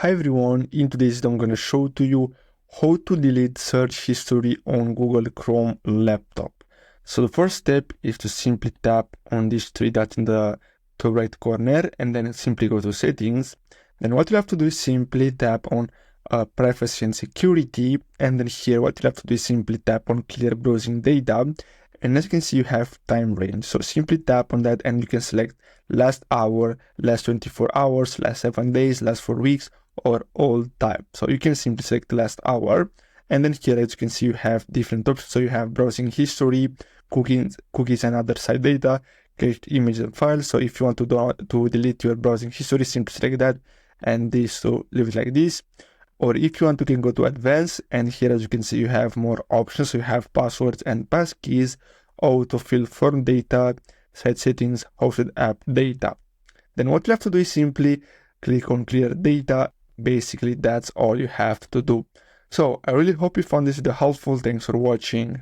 Hi everyone, in today's video I'm going to show to you how to delete search history on Google Chrome laptop. So the first step is to simply tap on these three dots in the top right corner and then simply go to settings. Then what you have to do is simply tap on privacy and security, and then here what you have to do is simply tap on clear browsing data, and as you can see you have time range. So simply tap on that and you can select last hour, last 24 hours, last 7 days, last 4 weeks, or all time. So you can simply select the last hour, and then here as you can see you have different options. So you have browsing history, cookies and other site data, cached images and files. So if you want to delete your browsing history, simply select that and this, so leave it like this. Or if you want, you can go to advanced, and here as you can see you have more options. So you have passwords and passkeys, autofill form data, site settings, hosted app data. Then what you have to do is simply click on clear data. Basically that's all you have to do. So I really hope you found this video helpful. Thanks for watching.